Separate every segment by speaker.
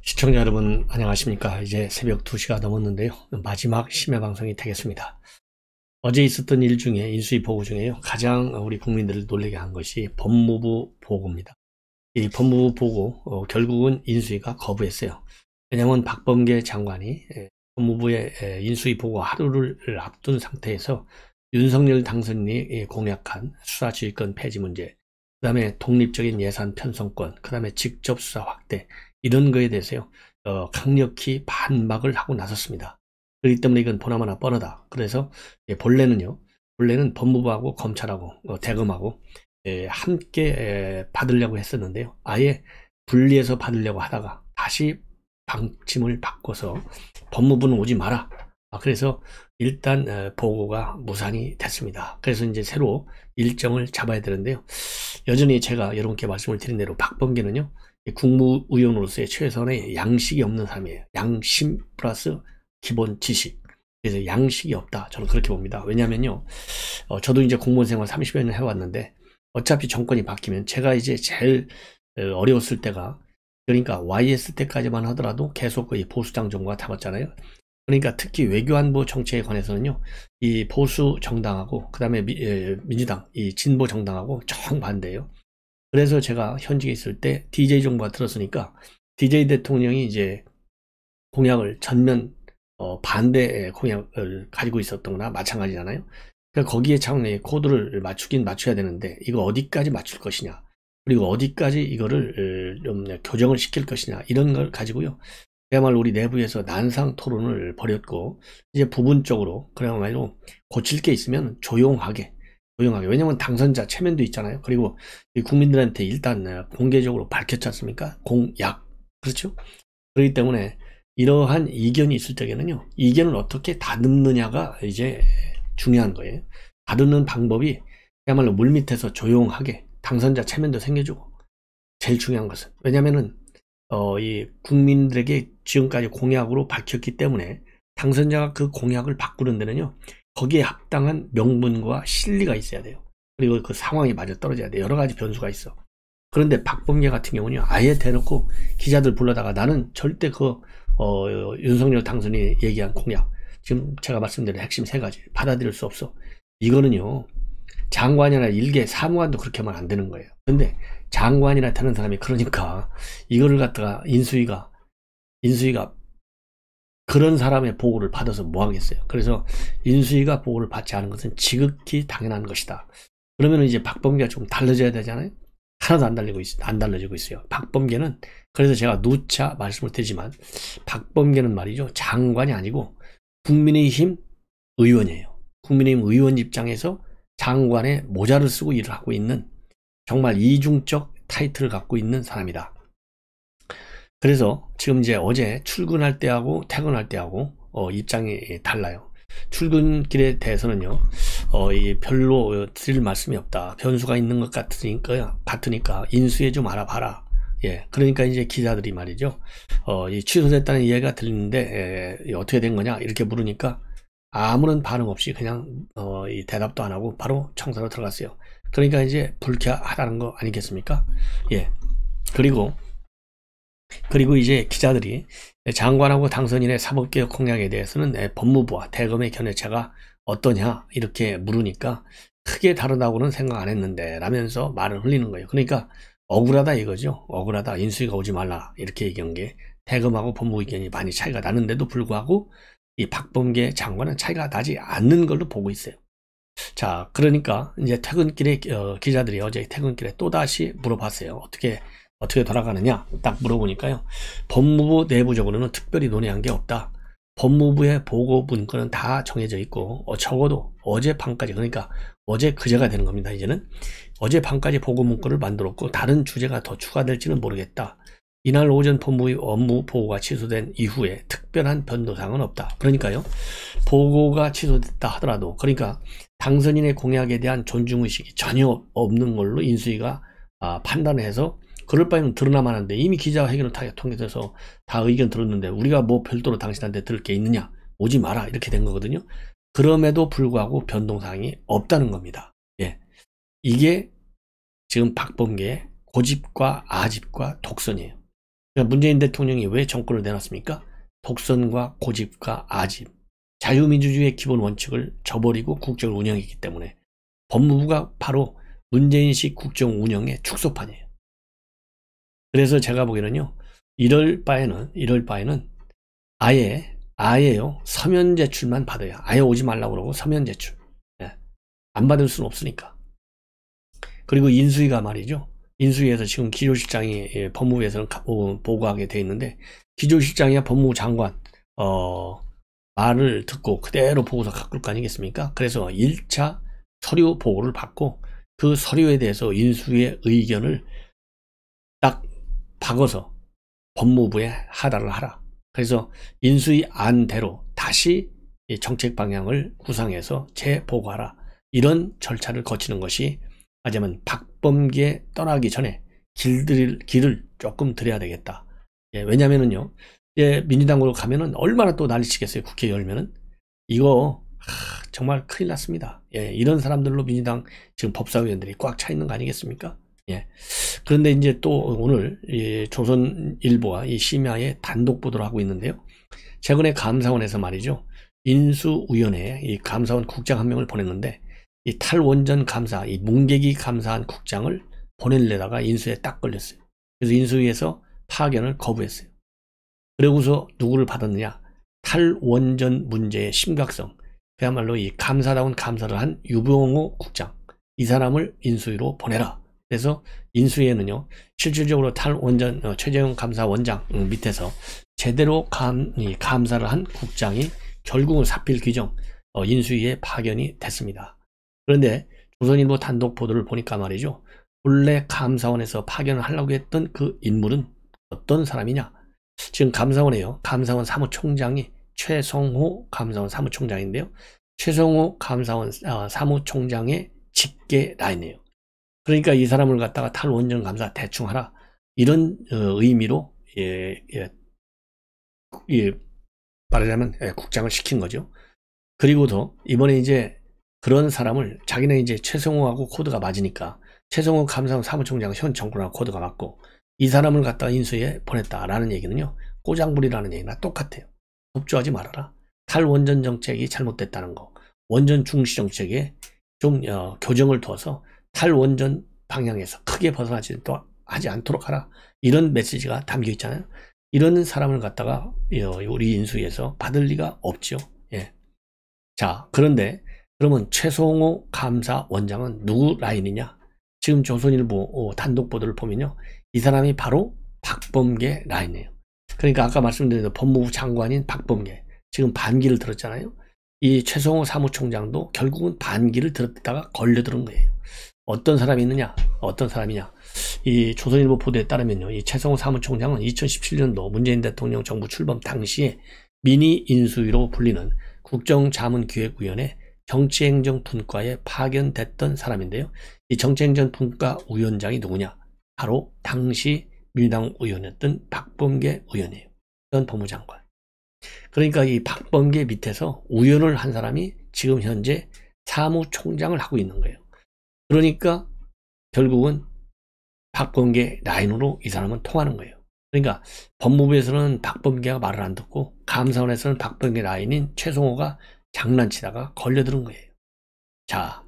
Speaker 1: 시청자 여러분 안녕하십니까. 이제 새벽 2시가 넘었는데요. 마지막 심야 방송이 되겠습니다. 어제 있었던 일 중에 인수위 보고 중에요. 가장 우리 국민들을 놀라게 한 것이 법무부 보고입니다. 이 법무부 보고 결국은 인수위가 거부했어요. 왜냐하면 박범계 장관이 법무부의 인수위 보고 하루를 앞둔 상태에서 윤석열 당선인이 공약한 수사지휘권 폐지 문제, 그 다음에 독립적인 예산 편성권, 그 다음에 직접 수사 확대, 이런 거에 대해서요, 강력히 반박을 하고 나섰습니다. 그렇기 때문에 이건 보나마나 뻔하다. 그래서 본래는 법무부하고 검찰하고 대검하고 함께 받으려고 했었는데요. 아예 분리해서 받으려고 하다가 다시 방침을 바꿔서 법무부는 오지 마라. 그래서 일단 보고가 무산이 됐습니다. 그래서 이제 새로 일정을 잡아야 되는데요. 여전히 제가 여러분께 말씀을 드린 대로 박범계는요, 국무위원으로서의 최선의 양식이 없는 사람이에요. 양심 플러스 기본 지식. 그래서 양식이 없다. 저는 그렇게 봅니다. 왜냐면요, 저도 이제 공무원 생활 30여 년 해왔는데, 어차피 정권이 바뀌면 제가 이제 제일 어려웠을 때가, 그러니까 YS 때까지만 하더라도 계속 거의 보수당 정부가 담았잖아요. 그러니까 특히 외교안보 정책에 관해서는요, 이 보수 정당하고 그 다음에 민주당, 이 진보 정당하고 정반대예요. 그래서 제가 현직에 있을 때 DJ 정부가 들었으니까 DJ 대통령이 이제 공약을 전면 반대 공약을 가지고 있었던 거나 마찬가지잖아요. 그러니까 거기에 참 코드를 맞추긴 맞춰야 되는데, 이거 어디까지 맞출 것이냐, 그리고 어디까지 이거를 좀 교정을 시킬 것이냐, 이런 걸 가지고요, 그야말로 우리 내부에서 난상 토론을 벌였고, 이제 부분적으로 그야말로 고칠 게 있으면 조용하게. 왜냐면 당선자 체면도 있잖아요. 그리고 국민들한테 일단 공개적으로 밝혔지 않습니까? 공약. 그렇죠? 그렇기 때문에 이러한 이견이 있을 적에는요, 이견을 어떻게 다듬느냐가 이제 중요한 거예요. 다듬는 방법이 그야말로 물밑에서 조용하게 당선자 체면도 생겨주고, 제일 중요한 것은, 왜냐면은 이 국민들에게 지금까지 공약으로 밝혔기 때문에 당선자가 그 공약을 바꾸는 데는요, 거기에 합당한 명분과 실리가 있어야 돼요. 그리고 그 상황이 맞아떨어져야 돼요. 여러 가지 변수가 있어. 그런데 박범계 같은 경우는 아예 대놓고 기자들 불러다가 나는 절대 윤석열 당선인이 얘기한 공약, 지금 제가 말씀드린 핵심 3가지 받아들일 수 없어. 이거는요, 장관이나 일개 사무관도 그렇게 하면 안 되는 거예요. 근데 장관이나 되는 사람이 그러니까 이거를 갖다가 인수위가 그런 사람의 보고를 받아서 뭐 하겠어요. 그래서 인수위가 보고를 받지 않은 것은 지극히 당연한 것이다. 그러면 이제 박범계가 좀 달라져야 되잖아요. 하나도 안 달라지고 있어요. 박범계는, 그래서 제가 누차 말씀을 드리지만, 박범계는 말이죠, 장관이 아니고 국민의힘 의원이에요. 국민의힘 의원 입장에서 장관의 모자를 쓰고 일을 하고 있는 정말 이중적 타이틀을 갖고 있는 사람이다. 그래서 지금 이제 어제 출근할 때하고 퇴근할 때하고 입장이 달라요. 출근길에 대해서는요, 별로 드릴 말씀이 없다. 변수가 있는 것 같으니까 인수해 좀 알아봐라. 예, 그러니까 이제 기자들이 말이죠, 이 취소됐다는 이야기가 들리는데 어떻게 된 거냐 이렇게 물으니까 아무런 반응 없이 그냥 이 대답도 안 하고 바로 청사로 들어갔어요. 그러니까 이제 불쾌하다는 거 아니겠습니까? 예. 그리고 이제 기자들이 장관하고 당선인의 사법개혁 공약에 대해서는 법무부와 대검의 견해차가 어떠냐 이렇게 물으니까 크게 다르다고는 생각 안 했는데 라면서 말을 흘리는 거예요. 그러니까 억울하다 이거죠. 억울하다, 인수위가 오지 말라 이렇게 얘기한 게, 대검하고 법무부 의견이 많이 차이가 나는데도 불구하고 이 박범계 장관은 차이가 나지 않는 걸로 보고 있어요. 자, 그러니까 이제 퇴근길에 기자들이 어제 퇴근길에 또다시 물어봤어요. 어떻게 돌아가느냐 딱 물어보니까요, 법무부 내부적으로는 특별히 논의한 게 없다. 법무부의 보고 문건은 다 정해져 있고, 적어도 어젯밤까지, 그러니까 어제 그제가 되는 겁니다. 이제는 어젯밤까지 보고 문건을 만들었고, 다른 주제가 더 추가될지는 모르겠다. 이날 오전 법무부 업무 보고가 취소된 이후에 특별한 변동사항은 없다. 그러니까요, 보고가 취소됐다 하더라도, 그러니까 당선인의 공약에 대한 존중의식이 전혀 없는 걸로 인수위가 판단해서, 그럴 바에는 드러나만 하는데, 이미 기자회견을 다 통해서 다 의견 들었는데 우리가 뭐 별도로 당신한테 들을 게 있느냐, 오지 마라 이렇게 된 거거든요. 그럼에도 불구하고 변동사항이 없다는 겁니다. 예, 이게 지금 박범계의 고집과 아집과 독선이에요. 문재인 대통령이 왜 정권을 내놨습니까? 독선과 고집과 아집, 자유민주주의의 기본 원칙을 저버리고 국정을 운영했기 때문에 법무부가 바로 문재인식 국정 운영의 축소판이에요. 그래서 제가 보기에는요, 이럴 바에는 아예요, 서면 제출만 받아야, 아예 오지 말라고 그러고 서면 제출. 안 받을 수는 없으니까. 그리고 인수위가 말이죠. 인수위에서 지금 기조실장이 법무부에서는 보고하게 돼 있는데, 기조실장이야 법무부 장관 말을 듣고 그대로 보고서 갖고 올 거 아니겠습니까? 그래서 1차 서류 보고를 받고 그 서류에 대해서 인수위의 의견을 딱 박아서 법무부에 하달을 하라. 그래서 인수위 안대로 다시 정책 방향을 구상해서 재보고하라. 이런 절차를 거치는 것이, 하자면 박범계 떠나기 전에 길을 조금 들여야 되겠다. 왜냐면은요, 민주당으로 가면은 얼마나 또 난리치겠어요. 국회 열면은. 이거 정말 큰일 났습니다. 이런 사람들로 민주당 지금 법사위원들이 꽉 차 있는 거 아니겠습니까? 그런데 이제 또 오늘 조선일보와 이 심야에 단독 보도를 하고 있는데요. 최근에 감사원에서 말이죠, 인수위원회에 이 감사원 국장 한 명을 보냈는데, 이 탈원전 감사, 이 문계기 감사한 국장을 보내려다가 인수에 딱 걸렸어요. 그래서 인수위에서 파견을 거부했어요. 그러고서 누구를 받았느냐? 탈원전 문제의 심각성, 그야말로 이 감사다운 감사를 한 유병호 국장, 이 사람을 인수위로 보내라. 그래서 인수위에는요, 실질적으로 탈원전 최재형 감사원장 밑에서 제대로 감사를 한 국장이 결국은 사필 규정 인수위에 파견이 됐습니다. 그런데 조선일보 단독 보도를 보니까 말이죠, 본래 감사원에서 파견을 하려고 했던 그 인물은 어떤 사람이냐? 지금 감사원에요, 감사원 사무총장이 최성호 감사원 사무총장인데요, 최성호 감사원 사무총장의 직계 라인이에요. 그러니까 이 사람을 갖다가 탈원전 감사 대충 하라, 이런 의미로 말하자면 국장을 시킨 거죠. 그리고도 이번에 이제 그런 사람을, 자기는 이제 최성호하고 코드가 맞으니까 최성호 감사원 사무총장 현 정권하고 코드가 맞고, 이 사람을 갖다가 인수위에 보냈다라는 얘기는요, 꼬장부리라는 얘기나 똑같아요. 협조하지 말아라. 탈원전 정책이 잘못됐다는 거, 원전 중시 정책에 좀 교정을 둬서 탈원전 방향에서 크게 벗어나지 하지 않도록 하라, 이런 메시지가 담겨 있잖아요. 이런 사람을 갖다가 우리 인수위에서 받을 리가 없죠. 자, 그런데 그러면 최성호 감사원장은 누구 라인이냐? 지금 조선일보 단독 보도를 보면요, 이 사람이 바로 박범계 라인이에요. 그러니까 아까 말씀드린 법무부 장관인 박범계, 지금 반기를 들었잖아요. 이 최성호 사무총장도 결국은 반기를 들었다가 걸려들은 거예요. 어떤 사람이 있느냐? 어떤 사람이냐? 이 조선일보 보도에 따르면요, 이 최성호 사무총장은 2017년도 문재인 대통령 정부 출범 당시에 미니 인수위로 불리는 국정자문기획위원회 정치행정분과에 파견됐던 사람인데요. 이 정치행정분과 위원장이 누구냐? 바로 당시 민주당 의원이었던 박범계 의원이에요. 전 법무장관. 그러니까 이 박범계 밑에서 우연을 한 사람이 지금 현재 사무총장을 하고 있는 거예요. 그러니까 결국은 박범계 라인으로 이 사람은 통하는 거예요. 그러니까 법무부에서는 박범계가 말을 안 듣고, 감사원에서는 박범계 라인인 최성호가 장난치다가 걸려들은 거예요. 자,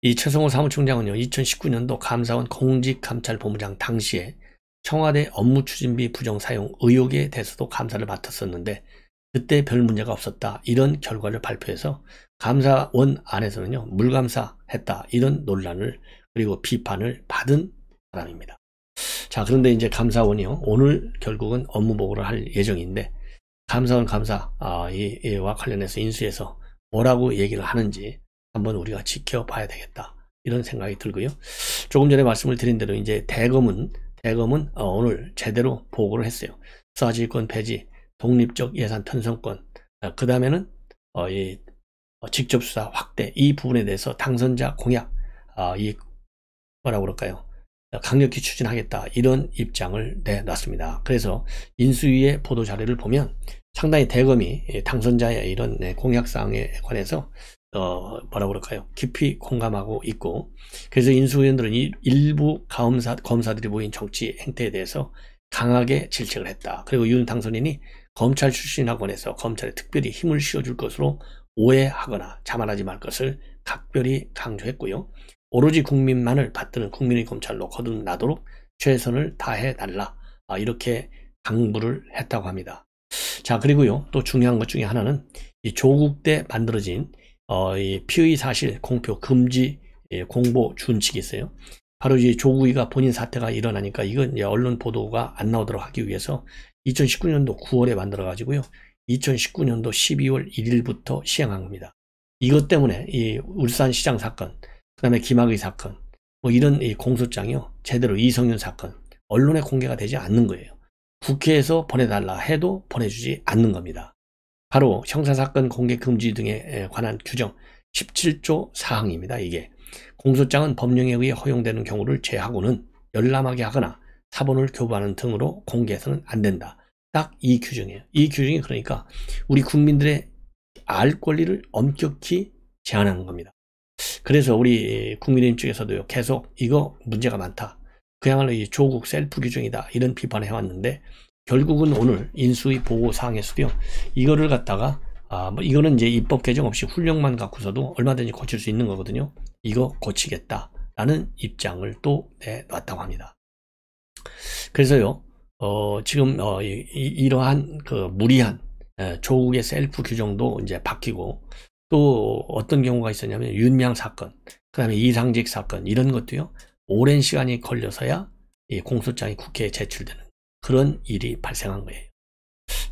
Speaker 1: 이 최성호 사무총장은요, 2019년도 감사원 공직감찰본부장 당시에 청와대 업무추진비 부정사용 의혹에 대해서도 감사를 맡았었는데, 그때 별 문제가 없었다, 이런 결과를 발표해서 감사원 안에서는요, 물감사했다, 이런 논란을 그리고 비판을 받은 사람입니다. 자, 그런데 이제 감사원이요, 오늘 결국은 업무 보고를 할 예정인데, 감사원 이와 관련해서 인수해서 뭐라고 얘기를 하는지 한번 우리가 지켜봐야 되겠다, 이런 생각이 들고요. 조금 전에 말씀을 드린 대로 이제 대검은 오늘 제대로 보고를 했어요. 수사지휘권 폐지, 독립적 예산 편성권, 그 다음에는 직접 수사 확대, 이 부분에 대해서 당선자 공약, 뭐라고 그럴까요? 강력히 추진하겠다, 이런 입장을 내놨습니다. 그래서 인수위의 보도 자료를 보면 상당히 대검이 당선자의 이런 공약사항에 관해서 뭐라 그럴까요? 깊이 공감하고 있고, 그래서 인수위원들은 일부 검사들이 보인 정치 행태에 대해서 강하게 질책을 했다. 그리고 윤 당선인이 검찰 출신이라고 해서 검찰에 특별히 힘을 실어줄 것으로 오해하거나 자만하지 말 것을 각별히 강조했고요. 오로지 국민만을 받드는 국민의 검찰로 거듭나도록 최선을 다해달라. 이렇게 당부를 했다고 합니다. 자, 그리고요, 또 중요한 것 중에 하나는 이 조국 때 만들어진 이 피의 사실 공표 금지 공보 준칙이 있어요. 바로 이제 조국이가 본인 사태가 일어나니까 이건 이제 언론 보도가 안 나오도록 하기 위해서 2019년도 9월에 만들어 가지고요, 2019년도 12월 1일부터 시행한 겁니다. 이것 때문에 이 울산시장 사건, 그 다음에 김학의 사건, 뭐 이런 이 공소장이요, 제대로 이성윤 사건 언론에 공개가 되지 않는 거예요. 국회에서 보내달라 해도 보내주지 않는 겁니다. 바로 형사사건 공개 금지 등에 관한 규정 17조 사항입니다. 이게 공소장은 법령에 의해 허용되는 경우를 제하고는 열람하게 하거나 사본을 교부하는 등으로 공개해서는 안 된다. 딱 이 규정이에요. 이 규정이 그러니까 우리 국민들의 알 권리를 엄격히 제한하는 겁니다. 그래서 우리 국민의힘 쪽에서도요, 계속 이거 문제가 많다, 그야말로 이 조국 셀프 규정이다, 이런 비판을 해왔는데, 결국은 오늘 인수위 보고사항에서도요, 이거를 갖다가 뭐 이거는 이제 입법 개정 없이 훈령만 갖고서도 얼마든지 고칠 수 있는 거거든요. 이거 고치겠다라는 입장을 또 내놨다고 합니다. 그래서요, 지금 이러한 그 무리한 조국의 셀프 규정도 이제 바뀌고, 또 어떤 경우가 있었냐면 윤미향 사건, 그 다음에 이상직 사건, 이런 것도요, 오랜 시간이 걸려서야 이 공소장이 국회에 제출되는 그런 일이 발생한 거예요.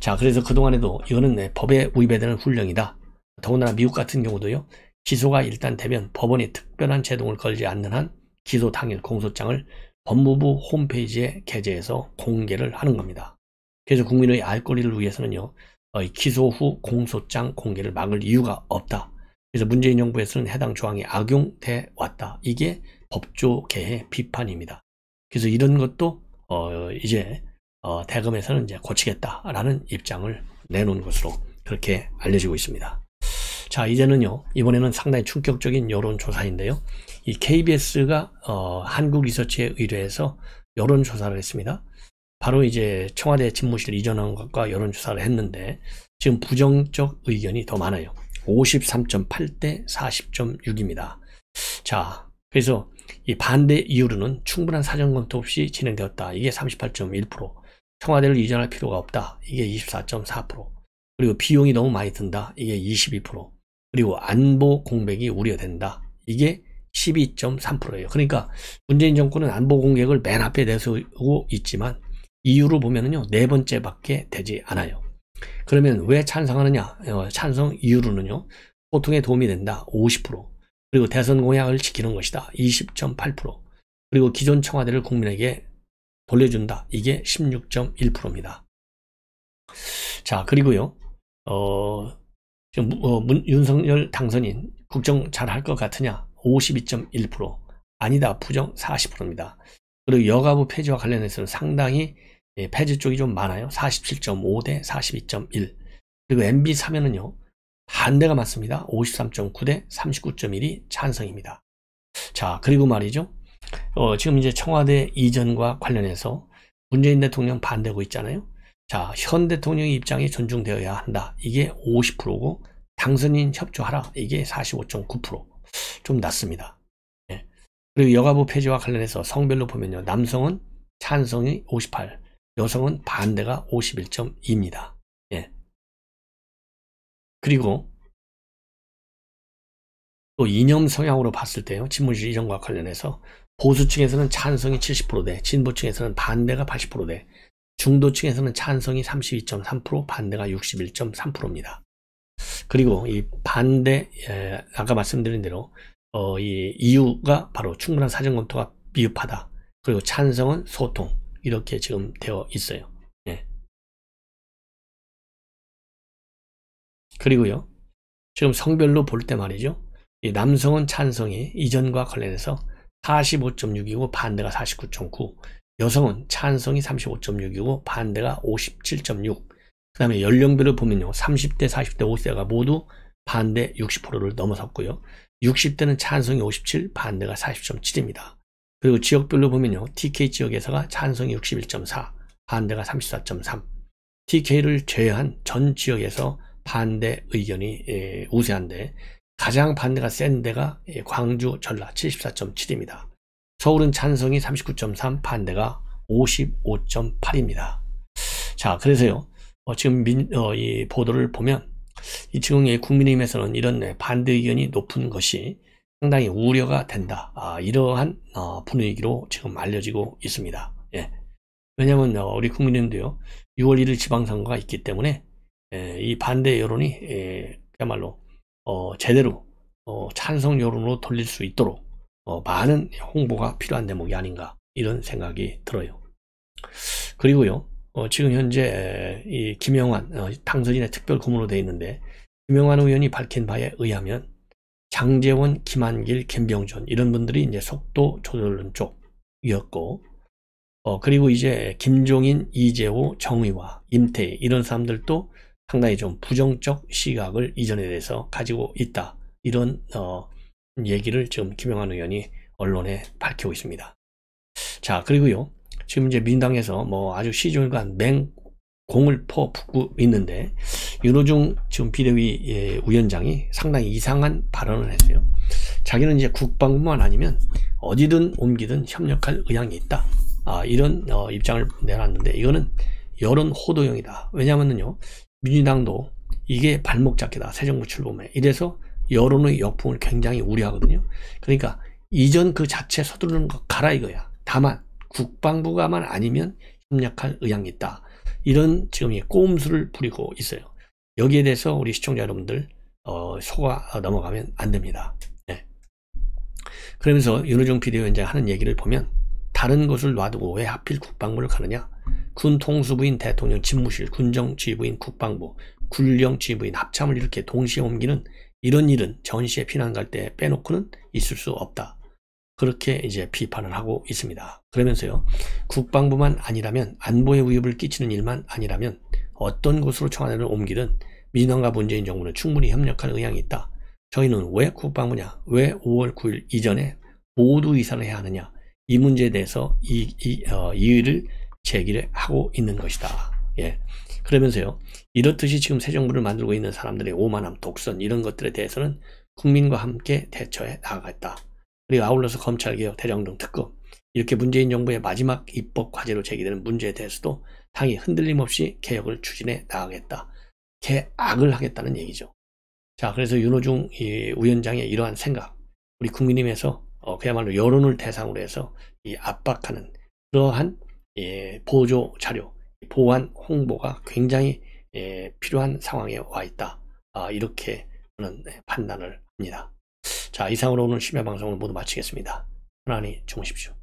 Speaker 1: 자, 그래서 그동안에도 이거는 법에 위배되는 훈령이다. 더군다나 미국 같은 경우도요, 기소가 일단 되면 법원이 특별한 제동을 걸지 않는 한 기소 당일 공소장을 법무부 홈페이지에 게재해서 공개를 하는 겁니다. 그래서 국민의 알 권리를 위해서는요, 기소 후 공소장 공개를 막을 이유가 없다. 그래서 문재인 정부에서는 해당 조항이 악용돼 왔다. 이게 법조 개의 비판입니다. 그래서 이런 것도 이제 대검에서는 이제 고치겠다라는 입장을 내놓은 것으로 그렇게 알려지고 있습니다. 자, 이제는요, 이번에는 상당히 충격적인 여론조사인데요, 이 KBS가 한국리서치에 의뢰해서 여론조사를 했습니다. 바로 이제 청와대 집무실 이전한 것과 여론조사를 했는데, 지금 부정적 의견이 더 많아요. 53.8대 40.6입니다. 자, 그래서 이 반대 이유로는 충분한 사전 검토 없이 진행되었다. 이게 38.1%. 청와대를 이전할 필요가 없다. 이게 24.4%. 그리고 비용이 너무 많이 든다. 이게 22%. 그리고 안보 공백이 우려된다. 이게 12.3%예요. 그러니까 문재인 정권은 안보 공백을 맨 앞에 내세우고 있지만 이유로 보면은요, 네 번째밖에 되지 않아요. 그러면 왜 찬성하느냐? 찬성 이유로는요, 소통에 도움이 된다. 50%. 그리고 대선 공약을 지키는 것이다. 20.8%. 그리고 기존 청와대를 국민에게 돌려준다. 이게 16.1%입니다. 자, 그리고요, 지금 윤석열 당선인 국정 잘할 것 같으냐? 52.1%. 아니다. 부정 40%입니다. 그리고 여가부 폐지와 관련해서는 상당히 폐지 쪽이 좀 많아요. 47.5대 42.1. 그리고 MB 사면은요, 반대가 많습니다. 53.9대 39.1이 찬성입니다. 자, 그리고 말이죠, 지금 이제 청와대 이전과 관련해서 문재인 대통령 반대고 있잖아요. 자, 현 대통령의 입장이 존중되어야 한다. 이게 50%고 당선인 협조하라. 이게 45.9%. 좀 낮습니다. 예. 그리고 여가부 폐지와 관련해서 성별로 보면요, 남성은 찬성이 58, 여성은 반대가 51.2입니다. 예. 그리고 또 이념 성향으로 봤을 때요, 집무실 이전과 관련해서 보수층에서는 찬성이 70%대, 진보층에서는 반대가 80%대, 중도층에서는 찬성이 32.3%, 반대가 61.3%입니다. 그리고 이 반대, 아까 말씀드린 대로 이 이유가 바로 충분한 사전 검토가 미흡하다. 그리고 찬성은 소통, 이렇게 지금 되어 있어요. 예. 그리고요, 지금 성별로 볼 때 말이죠, 이 남성은 찬성이 이전과 관련해서 45.6이고 반대가 49.9, 여성은 찬성이 35.6이고 반대가 57.6. 그 다음에 연령별을 보면요, 30대, 40대, 50대가 모두 반대 60%를 넘어섰고요. 60대는 찬성이 57, 반대가 40.7입니다. 그리고 지역별로 보면요. TK 지역에서가 찬성이 61.4, 반대가 34.3. TK를 제외한 전 지역에서 반대 의견이 우세한데 가장 반대가 센 데가 광주, 전라 74.7입니다. 서울은 찬성이 39.3, 반대가 55.8입니다. 자, 그래서요. 지금 이 보도를 보면 지금 국민의힘에서는 이런 반대 의견이 높은 것이 상당히 우려가 된다. 이러한 분위기로 지금 알려지고 있습니다. 예. 왜냐하면 우리 국민의힘도요. 6월 1일 지방선거가 있기 때문에 이 반대 여론이 그야말로 제대로 찬성 여론으로 돌릴 수 있도록 많은 홍보가 필요한 대목이 아닌가 이런 생각이 들어요. 그리고요. 지금 현재 이 김영환 당선인의 특별 고문으로 되어 있는데 김영환 의원이 밝힌 바에 의하면 장제원, 김한길, 김병준 이런 분들이 이제 속도 조절론 쪽이었고 그리고 이제 김종인, 이재호, 정의화, 임태희 이런 사람들도 상당히 좀 부정적 시각을 이전에 대해서 가지고 있다. 이런 얘기를 지금 김영환 의원이 언론에 밝히고 있습니다. 자, 그리고요. 지금 이제 민당에서 뭐 아주 시종일관 맹공을 퍼붓고 있는데 윤호중 지금 비대위 위원장이 상당히 이상한 발언을 했어요. 자기는 이제 국방부만 아니면 어디든 옮기든 협력할 의향이 있다. 이런 입장을 내놨는데 이거는 여론 호도용이다. 왜냐하면요 민주당도 이게 발목 잡기다. 새 정부 출범에 이래서 여론의 역풍을 굉장히 우려하거든요. 그러니까 이전 그 자체 서두르는 거 가라 이거야. 다만 국방부가만 아니면 협력할 의향이 있다. 이런 지금 꼼수를 부리고 있어요. 여기에 대해서 우리 시청자 여러분들 속아 넘어가면 안 됩니다. 네. 그러면서 윤호중 비대위원장이 하는 얘기를 보면 다른 것을 놔두고 왜 하필 국방부를 가느냐. 군 통수부인 대통령 집무실, 군정지휘부인 국방부, 군령지휘부인 합참을 이렇게 동시에 옮기는 이런 일은 전시에 피난 갈 때 빼놓고는 있을 수 없다. 그렇게 이제 비판을 하고 있습니다. 그러면서요, 국방부만 아니라면 안보에 위협을 끼치는 일만 아니라면 어떤 곳으로 청와대를 옮기든 민주당과 문재인 정부는 충분히 협력할 의향이 있다. 저희는 왜 국방부냐? 왜 5월 9일 이전에 모두 이사를 해야 하느냐? 이 문제에 대해서 이의를 제기를 하고 있는 것이다. 예. 그러면서요, 이렇듯이 지금 새 정부를 만들고 있는 사람들의 오만함, 독선 이런 것들에 대해서는 국민과 함께 대처해 나가겠다. 그리고 아울러서 검찰개혁, 대장동 특검 이렇게 문재인 정부의 마지막 입법 과제로 제기되는 문제에 대해서도 당이 흔들림 없이 개혁을 추진해 나가겠다. 개악을 하겠다는 얘기죠. 자, 그래서 윤호중 위원장의 이러한 생각, 우리 국민의힘에서 그야말로 여론을 대상으로 해서 이 압박하는 그러한 보조 자료, 보완 홍보가 굉장히 필요한 상황에 와 있다. 이렇게 저는 판단을 합니다. 자, 이상으로 오늘 심야방송을 모두 마치겠습니다. 편안히 주무십시오.